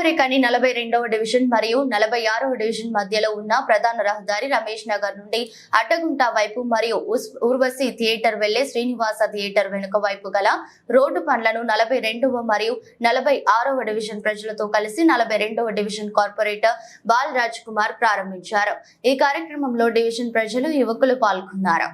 తామరికని 42వ division మరియు 46వ division మధ్యలో ఉన్న ప్రధాన రహదారి రమేష్ నగర్ నుండి అడ్డగుంట వైపు మరియు ఊర్వశి థియేటర్ వెళ్లే శ్రీనివాస థియేటర్ వెనుక వైపు గల రోడ్డు పనులను 42వ మరియు 46వ డివిజన్ ప్రజలతో కలిసి 42వ డివిజన్ కార్పొరేటర్ బాల్ రాజ్ కుమార్ ప్రారంభించారు। ఈ కార్యక్రమంలో డివిజన్ ప్రజలు యువకులు పాల్గొన్నారు।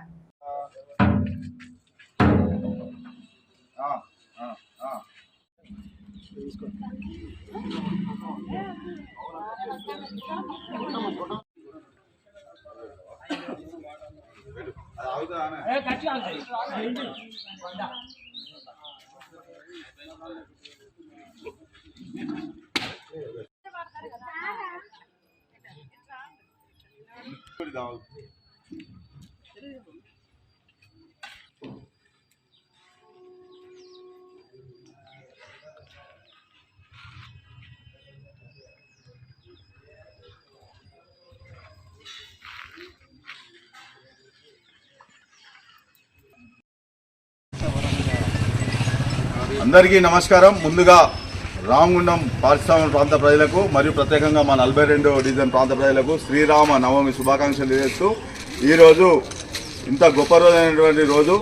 అందరికీ నమస్కారం। ముందుగా రామగుండం పారిశ్రామిక ప్రాంత ప్రజలకు మరియు ప్రత్యేకంగా మా 42వ డివిజన్ ప్రాంత ప్రజలకు శ్రీరామ నవమి శుభాకాంక్షలు తెలియజేస్తూ ఈరోజు ఇంత గొప్ప రోజైనటువంటి రోజు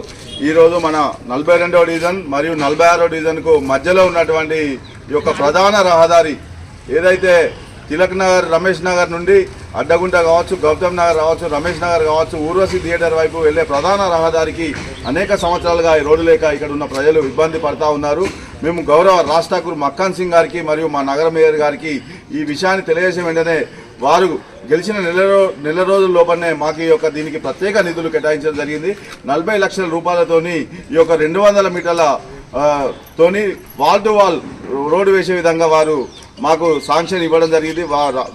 ఈరోజు మన 42వ డివిజన్ మరియు 46వ డివిజన్కు మధ్యలో ఉన్నటువంటి ఈ యొక్క ప్రధాన రహదారి ఏదైతే తిలక్ నగర్ రమేష్ నగర్ నుండి అడ్డగుంట కావచ్చు, గౌతమ్ నగర్ కావచ్చు, రమేష్ నగర్ కావచ్చు, ఊర్వశి థియేటర్ వైపు వెళ్లే ప్రధాన రహదారికి అనేక సంవత్సరాలుగా ఈ రోడ్డు లేక ఇక్కడ ఉన్న ప్రజలు ఇబ్బంది పడతా ఉన్నారు। మేము గౌరవ రాజ్ ఠాకూర్ మక్కాన్ సింగ్ గారికి మరియు మా నగర మేయర్ గారికి ఈ విషయాన్ని తెలియజేసిన వెంటనే వారు గెలిచిన నెల రోజుల లోపలనే మాకు ఈ యొక్క దీనికి ప్రత్యేక నిధులు కేటాయించడం జరిగింది। 40 లక్షల రూపాయలతోని ఈ యొక్క 200 మీటర్ల తోని వాల్ టు వాల్ రోడ్డు వేసే విధంగా వారు మాకు శాంక్షన్ ఇవ్వడం జరిగింది।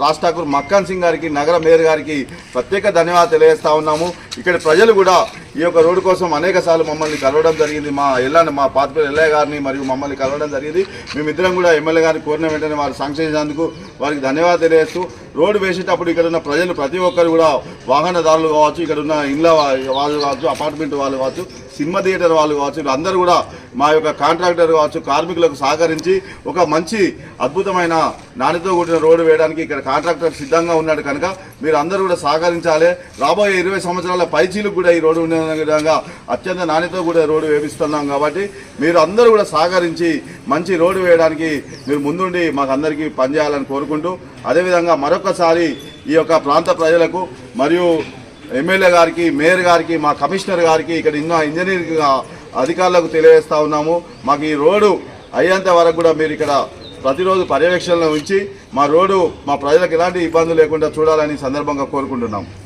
రాజ్ ఠాకూర్ మక్కాన్ సింగ్ గారికి నగర మేయర్ గారికి ప్రత్యేక ధన్యవాదాలు తెలియజేస్తా ఉన్నాము। ఇక్కడ ప్రజలు కూడా ఈ యొక్క రోడ్డు కోసం అనేక సార్లు మమ్మల్ని కలవడం జరిగింది। మా పాతపల్లి ఎల్ఐ గారిని మరియు మమ్మల్ని కలవడం జరిగింది। మేమిద్దరం కూడా ఎమ్మెల్యే గారిని కోరిన వెంటనే వారు శాంక్షన్ చేసినందుకు వారికి ధన్యవాదాలు తెలియజేస్తూ రోడ్డు వేసేటప్పుడు ఇక్కడ ఉన్న ప్రజలు ప్రతి ఒక్కరు కూడా వాహనదారులు కావచ్చు, ఇక్కడ ఉన్న ఇళ్ళ వాళ్ళు కావచ్చు, అపార్ట్మెంట్ వాళ్ళు కావచ్చు, సినిమా థియేటర్ వాళ్ళు కావచ్చు, అందరూ కూడా మా యొక్క కాంట్రాక్టర్ కావచ్చు కార్మికులకు సహకరించి ఒక మంచి అద్భుతమైన నాణ్యతతో కూడిన రోడ్డు వేయడానికి ఇక్కడ కాంట్రాక్టర్ సిద్ధంగా ఉన్నాడు కనుక మీరు అందరూ కూడా సహకరించాలి। రాబోయే 20 సంవత్సరాల పైచీలకు కూడా ఈ రోడ్డు ఉండే విధంగా అత్యంత నాణ్యతతో కూడా రోడ్డు వేపిస్తున్నాం కాబట్టి మీరు అందరూ కూడా సహకరించి మంచి రోడ్డు వేయడానికి మీరు ముందుండి మాకు అందరికీ పనిచేయాలని కోరుకుంటూ అదేవిధంగా మరొకసారి ఈ యొక్క ప్రాంత ప్రజలకు మరియు ఎమ్మెల్యే గారికి, మేయర్ గారికి, మా కమిషనర్ గారికి, ఇక్కడ ఇంకా ఇంజనీరింగ్ అధికారులకు తెలియజేస్తా ఉన్నాము। మాకు ఈ రోడ్డు అయ్యేంత వరకు కూడా మీరు ఇక్కడ ప్రతిరోజు పర్యవేక్షణలో ఉంచి మా రోడ్డు మా ప్రజలకు ఎలాంటి ఇబ్బందులు లేకుండా చూడాలని సందర్భంగా కోరుకుంటున్నాం।